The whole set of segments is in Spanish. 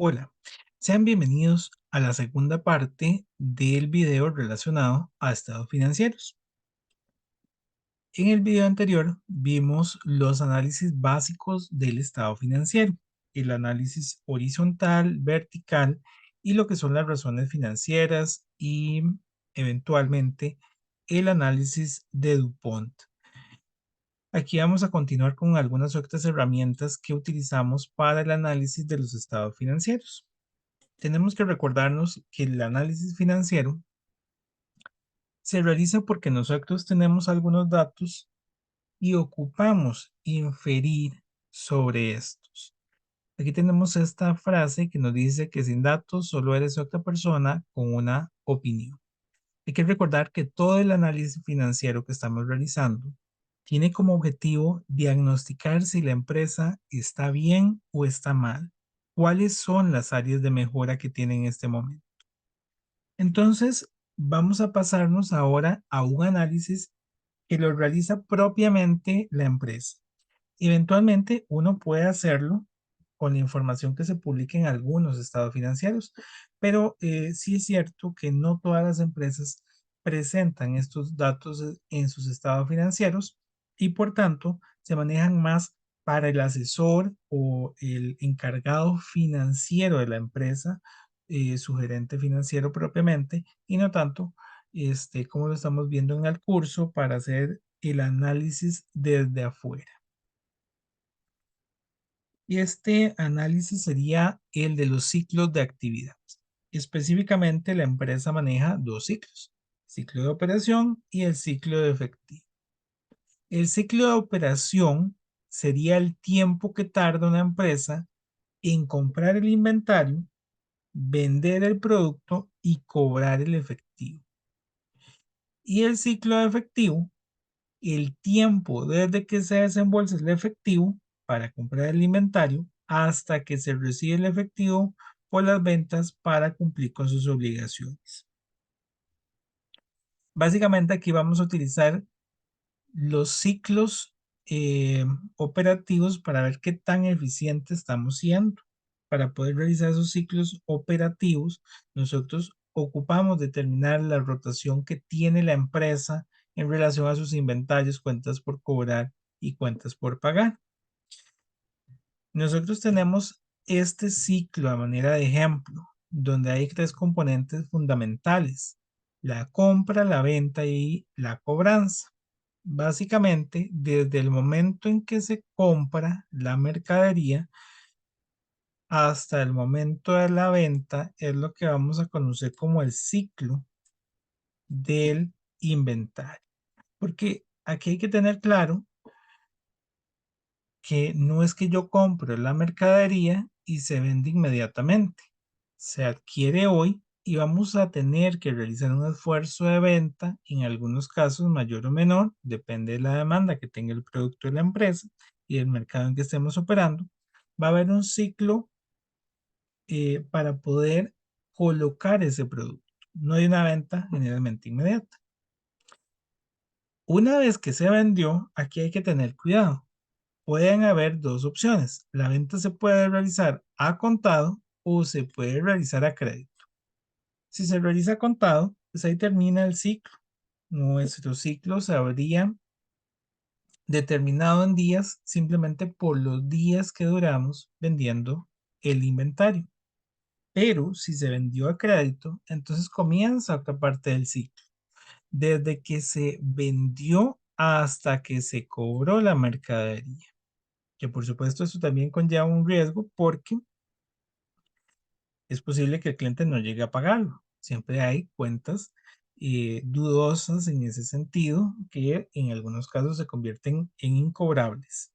Hola, sean bienvenidos a la segunda parte del video relacionado a estados financieros. En el video anterior vimos los análisis básicos del estado financiero, el análisis horizontal, vertical y lo que son las razones financieras y eventualmente el análisis de DuPont. Aquí vamos a continuar con algunas otras herramientas que utilizamos para el análisis de los estados financieros. Tenemos que recordarnos que el análisis financiero se realiza porque nosotros tenemos algunos datos y ocupamos inferir sobre estos. Aquí tenemos esta frase que nos dice que sin datos solo eres otra persona con una opinión. Hay que recordar que todo el análisis financiero que estamos realizando tiene como objetivo diagnosticar si la empresa está bien o está mal. ¿Cuáles son las áreas de mejora que tiene en este momento? Entonces, vamos a pasarnos ahora a un análisis que lo realiza propiamente la empresa. Eventualmente, uno puede hacerlo con la información que se publica en algunos estados financieros, pero sí es cierto que no todas las empresas presentan estos datos en sus estados financieros y por tanto se manejan más para el asesor o el encargado financiero de la empresa, su gerente financiero propiamente, y no tanto como lo estamos viendo en el curso para hacer el análisis desde afuera. Y este análisis sería el de los ciclos de actividad. Específicamente, la empresa maneja dos ciclos, ciclo de operación y el ciclo de efectivo. El ciclo de operación sería el tiempo que tarda una empresa en comprar el inventario, vender el producto y cobrar el efectivo. Y el ciclo de efectivo, el tiempo desde que se desembolsa el efectivo para comprar el inventario hasta que se recibe el efectivo por las ventas para cumplir con sus obligaciones. Básicamente aquí vamos a utilizar los ciclos operativos para ver qué tan eficiente estamos siendo. Para poder realizar esos ciclos operativos, nosotros ocupamos determinar la rotación que tiene la empresa en relación a sus inventarios, cuentas por cobrar y cuentas por pagar. Nosotros tenemos este ciclo a manera de ejemplo, donde hay tres componentes fundamentales: la compra, la venta y la cobranza. Básicamente, desde el momento en que se compra la mercadería hasta el momento de la venta es lo que vamos a conocer como el ciclo del inventario. Porque aquí hay que tener claro que no es que yo compro la mercadería y se vende inmediatamente. Se adquiere hoy y vamos a tener que realizar un esfuerzo de venta, en algunos casos mayor o menor, depende de la demanda que tenga el producto de la empresa y el mercado en que estemos operando. Va a haber un ciclo para poder colocar ese producto. No hay una venta generalmente inmediata. Una vez que se vendió, aquí hay que tener cuidado. Pueden haber dos opciones. La venta se puede realizar a contado o se puede realizar a crédito. Si se realiza a contado, pues ahí termina el ciclo. Nuestro ciclo se habría determinado en días simplemente por los días que duramos vendiendo el inventario. Pero si se vendió a crédito, entonces comienza otra parte del ciclo. Desde que se vendió hasta que se cobró la mercadería. Que por supuesto eso también conlleva un riesgo porque es posible que el cliente no llegue a pagarlo. Siempre hay cuentas dudosas en ese sentido que en algunos casos se convierten en incobrables.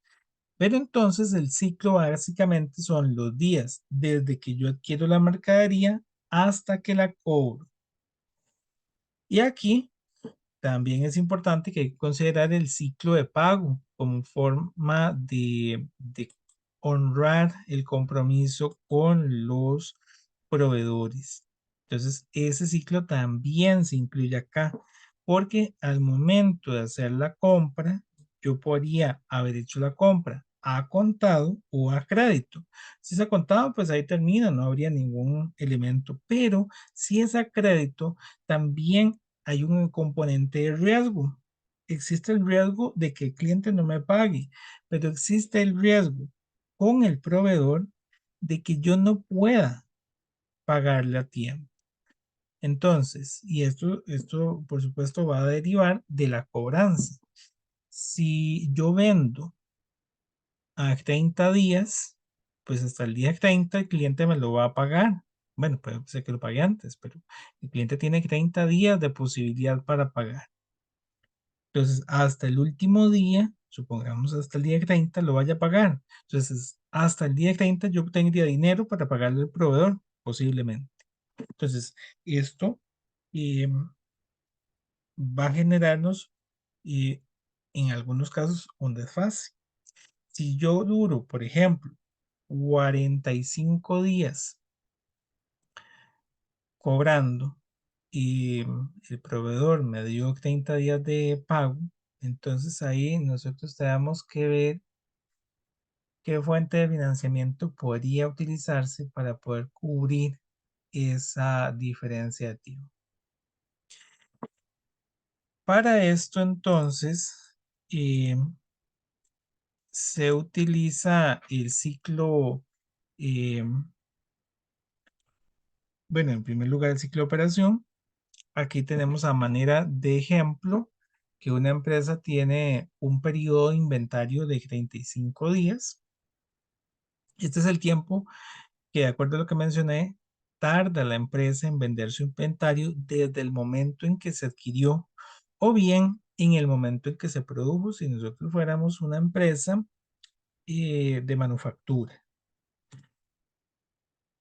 Pero entonces el ciclo básicamente son los días desde que yo adquiero la mercadería hasta que la cobro. Y aquí también es importante que hay que considerar el ciclo de pago como forma de honrar el compromiso con los proveedores. Entonces, ese ciclo también se incluye acá, porque al momento de hacer la compra, yo podría haber hecho la compra a contado o a crédito. Si es a contado, pues ahí termina, no habría ningún elemento, pero si es a crédito, también hay un componente de riesgo. Existe el riesgo de que el cliente no me pague, pero existe el riesgo con el proveedor de que yo no pueda pagarle a tiempo. Entonces, y esto por supuesto va a derivar de la cobranza. Si yo vendo a 30 días, pues hasta el día 30 el cliente me lo va a pagar. Bueno, puede ser que lo pague antes, pero el cliente tiene 30 días de posibilidad para pagar. Entonces, hasta el último día, supongamos hasta el día 30, lo vaya a pagar. Entonces, hasta el día 30 yo tendría dinero para pagarle al proveedor, posiblemente. Entonces, esto eh, va a generarnos, eh, en algunos casos, un desfase. Si yo duro, por ejemplo, 45 días cobrando y el proveedor me dio 30 días de pago, entonces ahí nosotros tenemos que ver qué fuente de financiamiento podría utilizarse para poder cubrir esa diferencia de tiempo. Para esto entonces eh, se utiliza el ciclo, eh, bueno, en primer lugar el ciclo de operación. Aquí tenemos a manera de ejemplo que una empresa tiene un periodo de inventario de 35 días. Este es el tiempo que, de acuerdo a lo que mencioné, tarda la empresa en vender su inventario desde el momento en que se adquirió o bien en el momento en que se produjo, si nosotros fuéramos una empresa de manufactura.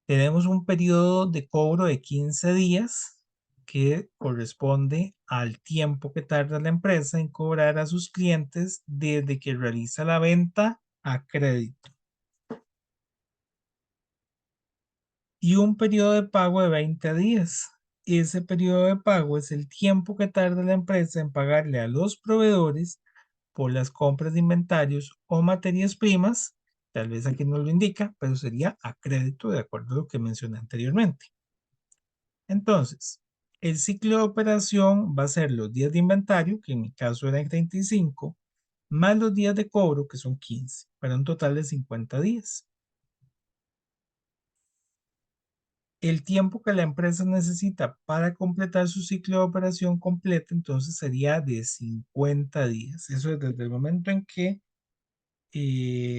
Tenemos un periodo de cobro de 15 días que corresponde al tiempo que tarda la empresa en cobrar a sus clientes desde que realiza la venta a crédito. Y un periodo de pago de 20 días. Ese periodo de pago es el tiempo que tarda la empresa en pagarle a los proveedores por las compras de inventarios o materias primas. Tal vez aquí no lo indica, pero sería a crédito de acuerdo a lo que mencioné anteriormente. Entonces, el ciclo de operación va a ser los días de inventario, que en mi caso eran 35, más los días de cobro, que son 15, para un total de 50 días. El tiempo que la empresa necesita para completar su ciclo de operación completo, entonces sería de 50 días. Eso es desde el momento en que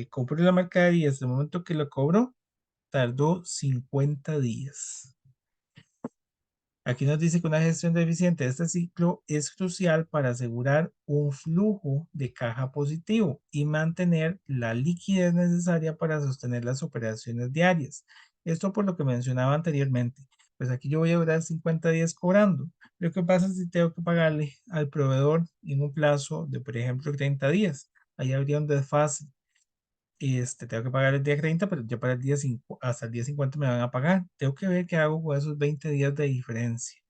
compró la mercadería, hasta el momento que lo cobró, tardó 50 días. Aquí nos dice que una gestión eficiente de este ciclo es crucial para asegurar un flujo de caja positivo y mantener la liquidez necesaria para sostener las operaciones diarias. Esto por lo que mencionaba anteriormente. Pues aquí yo voy a durar 50 días cobrando. Lo que pasa es si tengo que pagarle al proveedor en un plazo de, por ejemplo, 30 días. Ahí habría un desfase. Tengo que pagar el día 30, pero ya para el día 5, hasta el día 50 me van a pagar. Tengo que ver qué hago con esos 20 días de diferencia.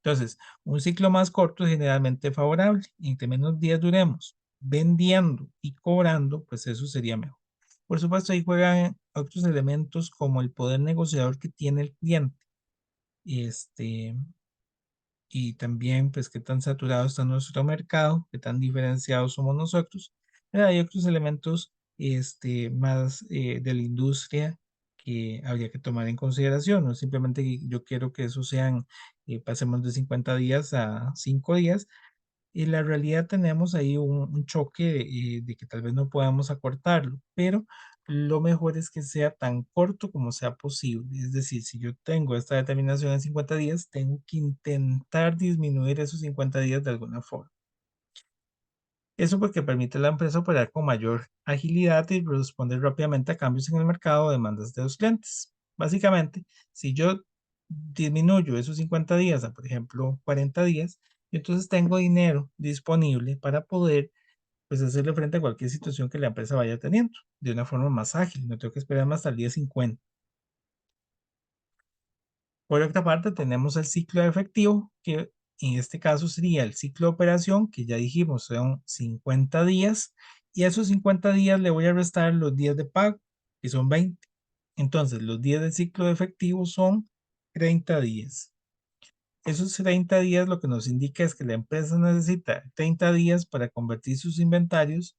Entonces, un ciclo más corto es generalmente favorable. Entre menos días duremos vendiendo y cobrando, pues eso sería mejor. Por supuesto, ahí juegan otros elementos como el poder negociador que tiene el cliente. Este, y también pues qué tan saturado está nuestro mercado, qué tan diferenciados somos nosotros. Pero hay otros elementos más de la industria que habría que tomar en consideración, no simplemente que yo quiero que eso sean, pasemos de 50 días a 5 días, y la realidad tenemos ahí un choque de que tal vez no podamos acortarlo, pero lo mejor es que sea tan corto como sea posible. Es decir, si yo tengo esta determinación en 50 días, tengo que intentar disminuir esos 50 días de alguna forma. Eso porque permite a la empresa operar con mayor agilidad y responder rápidamente a cambios en el mercado o demandas de los clientes. Básicamente, si yo disminuyo esos 50 días a, por ejemplo, 40 días, entonces tengo dinero disponible para poder pues, hacerle frente a cualquier situación que la empresa vaya teniendo de una forma más ágil. No tengo que esperar más hasta el día 50. Por otra parte, tenemos el ciclo de efectivo, que en este caso sería el ciclo de operación, que ya dijimos son 50 días, Y a esos 50 días le voy a restar los días de pago, que son 20. Entonces, los días de ciclo de efectivo son 30 días. Esos 30 días lo que nos indica es que la empresa necesita 30 días para convertir sus inventarios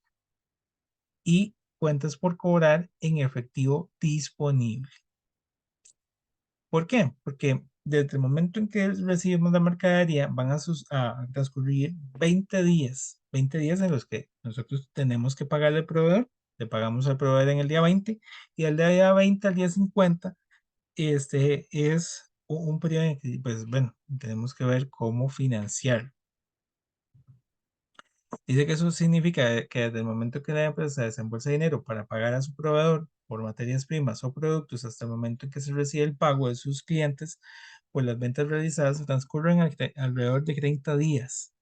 y cuentas por cobrar en efectivo disponible. ¿Por qué? Porque desde el momento en que recibimos la mercadería van a transcurrir 20 días en los que nosotros tenemos que pagarle al proveedor, le pagamos al proveedor en el día 20 y del día 20 al día 50 es un periodo en que, pues bueno, tenemos que ver cómo financiar. Dice que eso significa que desde el momento que la empresa desembolsa dinero para pagar a su proveedor por materias primas o productos hasta el momento en que se recibe el pago de sus clientes, pues las ventas realizadas transcurren alrededor de 30 días.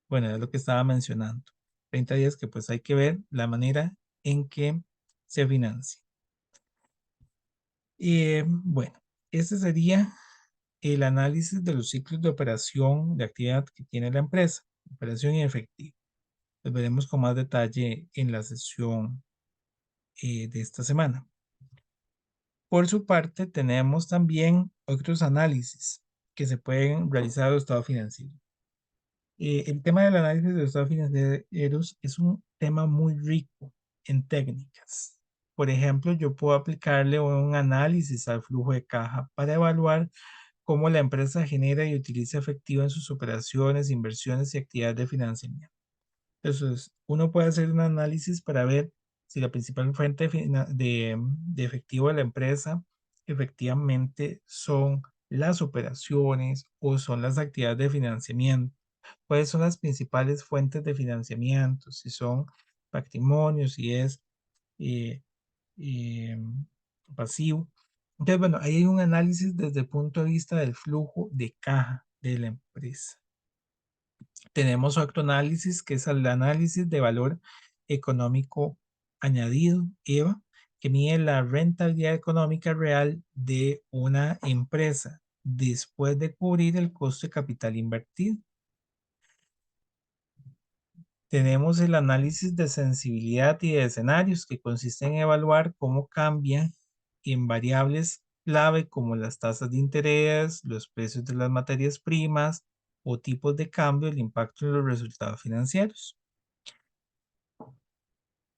Bueno, es lo que estaba mencionando. 30 días que pues hay que ver la manera en que se financia. Y bueno, ese sería el análisis de los ciclos de operación de actividad que tiene la empresa, operación y efectivo. Los veremos con más detalle en la sesión de esta semana. Por su parte, tenemos también otros análisis que se pueden realizar de estado financiero. El tema del análisis de los estados financieros es un tema muy rico en técnicas. Por ejemplo, yo puedo aplicarle un análisis al flujo de caja para evaluar cómo la empresa genera y utiliza efectivo en sus operaciones, inversiones y actividades de financiamiento. Entonces, uno puede hacer un análisis para ver si la principal fuente de efectivo de la empresa efectivamente son las operaciones o son las actividades de financiamiento. ¿Cuáles son las principales fuentes de financiamiento? Si son patrimonio, si es eh, eh, pasivo. Entonces, bueno, ahí hay un análisis desde el punto de vista del flujo de caja de la empresa. Tenemos otro análisis que es el análisis de valor económico añadido, EVA, que mide la rentabilidad económica real de una empresa después de cubrir el costo de capital invertido. Tenemos el análisis de sensibilidad y de escenarios, que consiste en evaluar cómo cambian en variables clave como las tasas de interés, los precios de las materias primas o tipos de cambio, el impacto en los resultados financieros.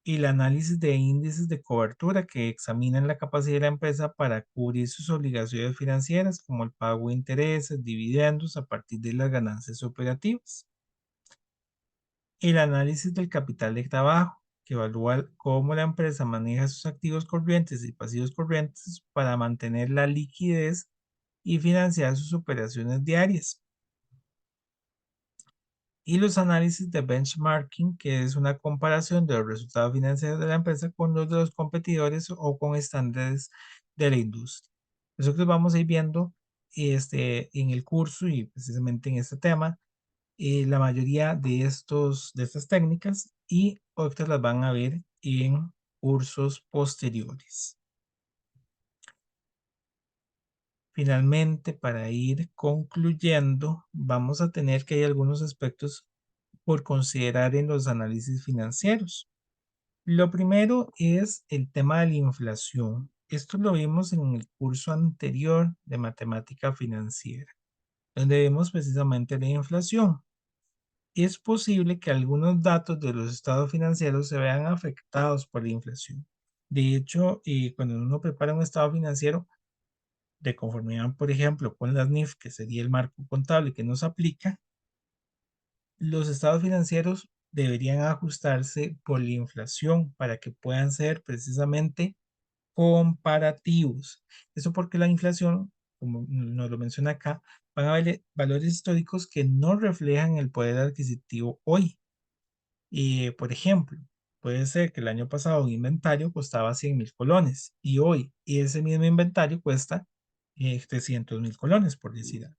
Y el análisis de índices de cobertura, que examinan la capacidad de la empresa para cubrir sus obligaciones financieras, como el pago de intereses, dividendos a partir de las ganancias operativas. El análisis del capital de trabajo, que evalúa cómo la empresa maneja sus activos corrientes y pasivos corrientes para mantener la liquidez y financiar sus operaciones diarias. Y los análisis de benchmarking, que es una comparación de los resultados financieros de la empresa con los de los competidores o con estándares de la industria. Nosotros vamos a ir viendo en el curso y precisamente en este tema la mayoría de estas técnicas y otras las van a ver en cursos posteriores. Finalmente, para ir concluyendo, vamos a tener que hay algunos aspectos por considerar en los análisis financieros. Lo primero es el tema de la inflación. Esto lo vimos en el curso anterior de matemática financiera, donde vemos precisamente la inflación. Es posible que algunos datos de los estados financieros se vean afectados por la inflación. De hecho, cuando uno prepara un estado financiero de conformidad, por ejemplo, con las NIF, que sería el marco contable que nos aplica, los estados financieros deberían ajustarse por la inflación para que puedan ser precisamente comparativos. Eso porque la inflación, como nos lo menciona acá, van a haber valores históricos que no reflejan el poder adquisitivo hoy. Y, por ejemplo, puede ser que el año pasado un inventario costaba 100.000 colones y hoy ese mismo inventario cuesta 300.000 colones, por decir algo.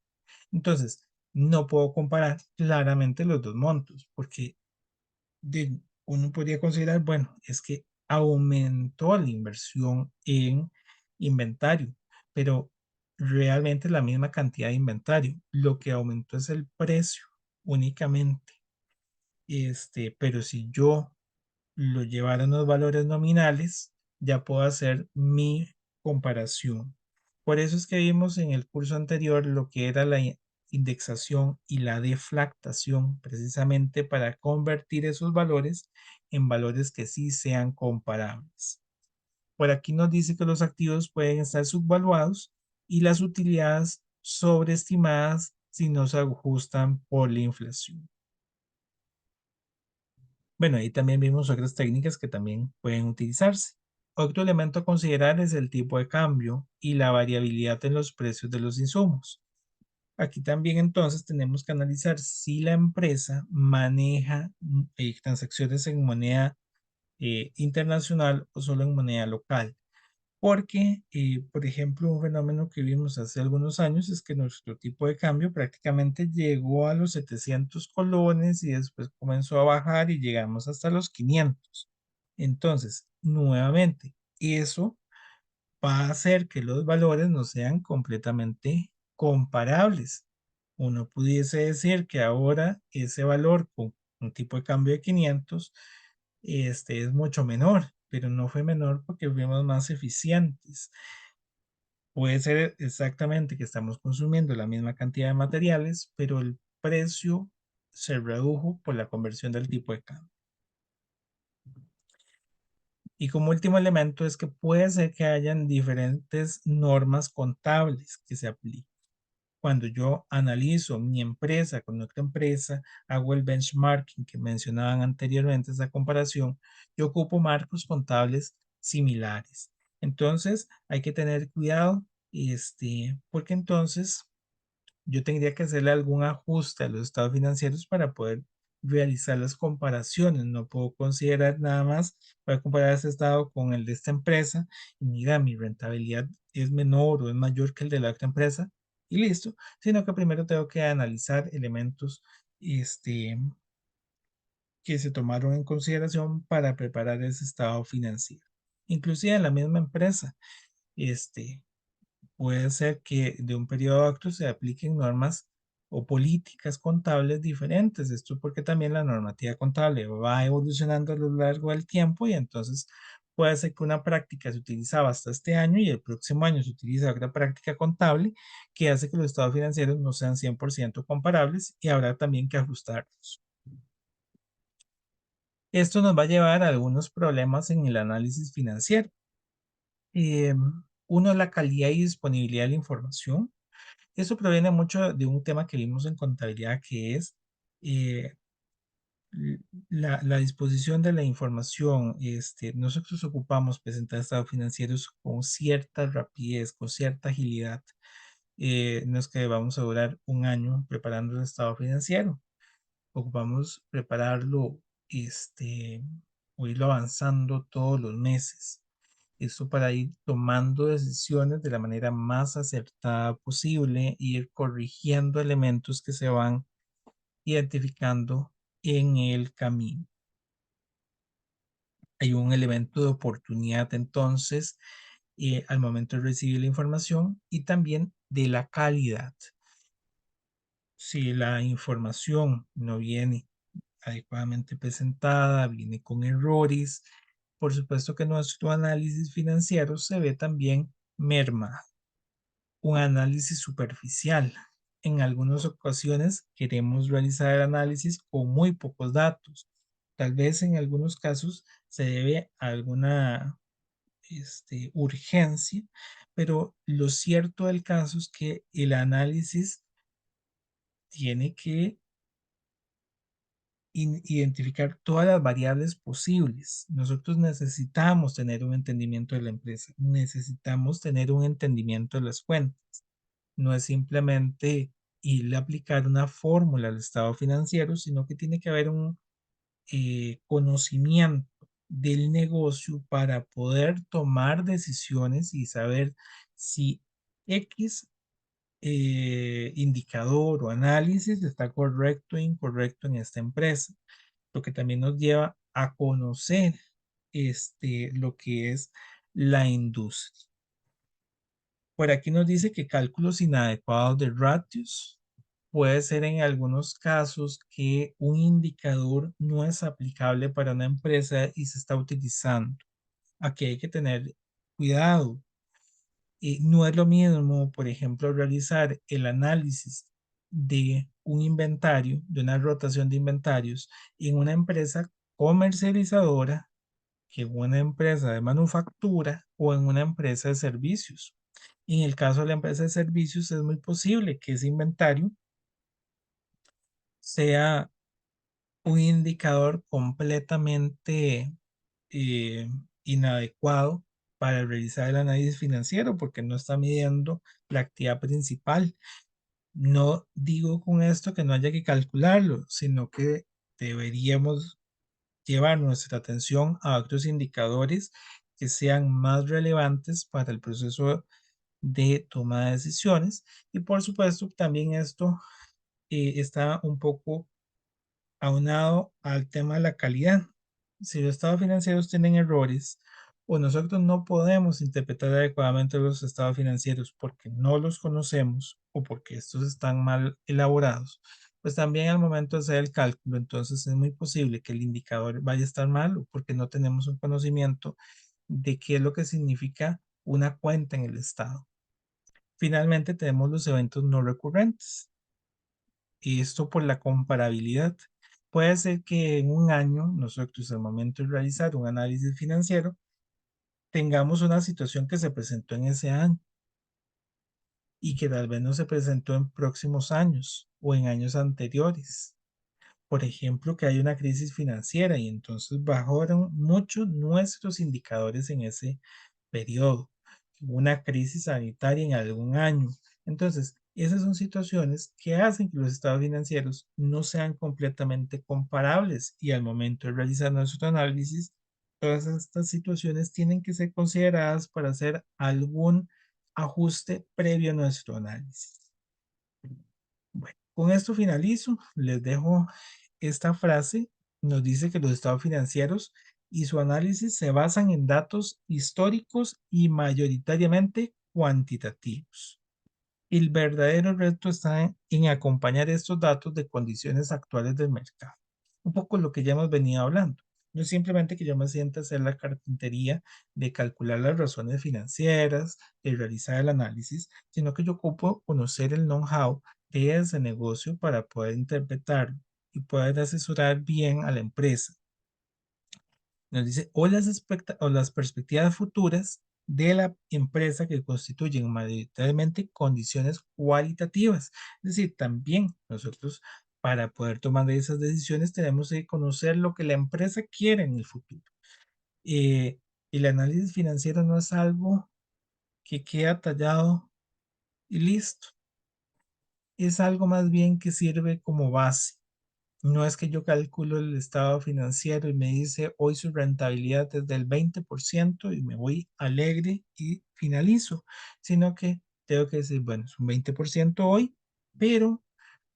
Entonces, no puedo comparar claramente los dos montos porque uno podría considerar, bueno, es que aumentó la inversión en inventario, pero realmente es la misma cantidad de inventario. Lo que aumentó es el precio únicamente. Pero si yo lo llevar a unos valores nominales, ya puedo hacer mi comparación. Por eso es que vimos en el curso anterior lo que era la indexación y la deflactación, precisamente para convertir esos valores en valores que sí sean comparables. Por aquí nos dice que los activos pueden estar subvaluados y las utilidades sobreestimadas si no se ajustan por la inflación. Bueno, ahí también vimos otras técnicas que también pueden utilizarse. Otro elemento a considerar es el tipo de cambio y la variabilidad en los precios de los insumos. Aquí también entonces tenemos que analizar si la empresa maneja transacciones en moneda internacional o solo en moneda local. Porque, por ejemplo, un fenómeno que vimos hace algunos años es que nuestro tipo de cambio prácticamente llegó a los 700 colones y después comenzó a bajar y llegamos hasta los 500. Entonces, nuevamente, eso va a hacer que los valores no sean completamente comparables. Uno pudiese decir que ahora ese valor con un tipo de cambio de 500 es mucho menor, pero no fue menor porque fuimos más eficientes. Puede ser exactamente que estamos consumiendo la misma cantidad de materiales, pero el precio se redujo por la conversión del tipo de cambio. Y como último elemento es que puede ser que hayan diferentes normas contables que se apliquen. Cuando yo analizo mi empresa con otra empresa, hago el benchmarking que mencionaban anteriormente, esa comparación, yo ocupo marcos contables similares. Entonces, hay que tener cuidado, porque entonces yo tendría que hacerle algún ajuste a los estados financieros para poder realizar las comparaciones. No puedo considerar nada más, voy a comparar ese estado con el de esta empresa y mira, mi rentabilidad es menor o es mayor que el de la otra empresa y listo, sino que primero tengo que analizar elementos este, que se tomaron en consideración para preparar ese estado financiero. Inclusive en la misma empresa, este, puede ser que de un periodo a otro se apliquen normas o políticas contables diferentes. Esto porque también la normativa contable va evolucionando a lo largo del tiempo y entonces puede ser que una práctica se utilizaba hasta este año y el próximo año se utiliza otra práctica contable que hace que los estados financieros no sean 100% comparables y habrá también que ajustarlos. Esto nos va a llevar a algunos problemas en el análisis financiero. Eh, Uno, la calidad y disponibilidad de la información. Eso proviene mucho de un tema que vimos en contabilidad, que es eh, la disposición de la información. Nosotros ocupamos presentar estados financieros con cierta rapidez, con cierta agilidad. No es que vamos a durar un año preparando el estado financiero. Ocupamos prepararlo, o irlo avanzando todos los meses. Esto para ir tomando decisiones de la manera más acertada posible, ir corrigiendo elementos que se van identificando en el camino. Hay un elemento de oportunidad entonces al momento de recibir la información y también de la calidad. Si la información no viene adecuadamente presentada, viene con errores, por supuesto que nuestro análisis financiero se ve también mermado. Un análisis superficial. En algunas ocasiones queremos realizar el análisis con muy pocos datos. Tal vez en algunos casos se debe a alguna urgencia, pero lo cierto del caso es que el análisis tiene que identificar todas las variables posibles. Nosotros necesitamos tener un entendimiento de la empresa, necesitamos tener un entendimiento de las cuentas. No es simplemente ir a aplicar una fórmula al estado financiero, sino que tiene que haber un conocimiento del negocio para poder tomar decisiones y saber si X indicador o análisis está correcto o incorrecto en esta empresa, lo que también nos lleva a conocer lo que es la industria. Por aquí nos dice que cálculos inadecuados de ratios. Puede ser en algunos casos que un indicador no es aplicable para una empresa y se está utilizando. Aquí hay que tener cuidado. No es lo mismo, por ejemplo, realizar el análisis de un inventario, de una rotación de inventarios en una empresa comercializadora que en una empresa de manufactura o en una empresa de servicios. En el caso de la empresa de servicios es muy posible que ese inventario sea un indicador completamente eh, inadecuado para realizar el análisis financiero porque no está midiendo la actividad principal. No digo con esto que no haya que calcularlo, sino que deberíamos llevar nuestra atención a otros indicadores que sean más relevantes para el proceso de toma de decisiones. Y por supuesto, también esto está un poco aunado al tema de la calidad. Si los estados financieros tienen errores o nosotros no podemos interpretar adecuadamente los estados financieros porque no los conocemos o porque estos están mal elaborados, pues también al momento de hacer el cálculo, entonces es muy posible que el indicador vaya a estar mal o porque no tenemos un conocimiento de qué es lo que significa una cuenta en el estado. Finalmente tenemos los eventos no recurrentes y esto por la comparabilidad. Puede ser que en un año nosotros al momento de realizar un análisis financiero tengamos una situación que se presentó en ese año y que tal vez no se presentó en próximos años o en años anteriores. Por ejemplo, que hay una crisis financiera y entonces bajaron mucho nuestros indicadores en ese periodo, una crisis sanitaria en algún año. Entonces, esas son situaciones que hacen que los estados financieros no sean completamente comparables y al momento de realizar nuestro análisis, todas estas situaciones tienen que ser consideradas para hacer algún ajuste previo a nuestro análisis. Bueno, con esto finalizo. Les dejo esta frase. Nos dice que los estados financieros y su análisis se basan en datos históricos y mayoritariamente cuantitativos. El verdadero reto está en acompañar estos datos de condiciones actuales del mercado. Un poco lo que ya hemos venido hablando. No es simplemente que yo me sienta a hacer la carpintería de calcular las razones financieras, de realizar el análisis, sino que yo ocupo conocer el know-how de ese negocio para poder interpretarlo y poder asesorar bien a la empresa. Nos dice, o las perspectivas futuras de la empresa que constituyen mayoritariamente condiciones cualitativas. Es decir, también nosotros para poder tomar esas decisiones tenemos que conocer lo que la empresa quiere en el futuro. Eh, el análisis financiero no es algo que queda tallado y listo. Es algo más bien que sirve como base. No es que yo calculo el estado financiero y me dice hoy su rentabilidad es del 20% y me voy alegre y finalizo, sino que tengo que decir, bueno, es un 20% hoy, pero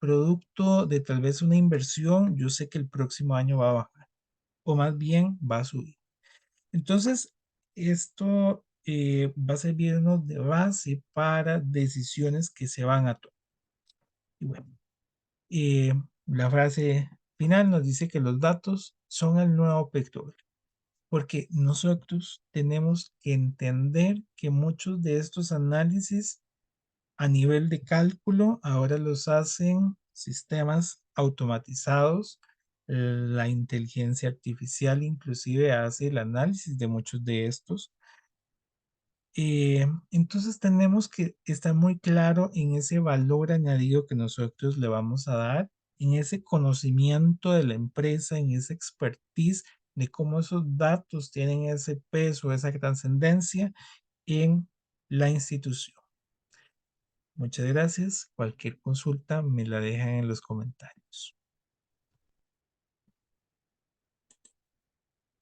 producto de tal vez una inversión, yo sé que el próximo año va a bajar o más bien va a subir. Entonces, esto va a servirnos de base para decisiones que se van a tomar. Y bueno, eh, la frase final nos dice que los datos son el nuevo petróleo, porque nosotros tenemos que entender que muchos de estos análisis a nivel de cálculo ahora los hacen sistemas automatizados. La inteligencia artificial inclusive hace el análisis de muchos de estos. Entonces tenemos que estar muy claro en ese valor añadido que nosotros le vamos a dar, en ese conocimiento de la empresa, en ese expertise de cómo esos datos tienen ese peso, esa trascendencia en la institución. Muchas gracias. Cualquier consulta me la dejan en los comentarios.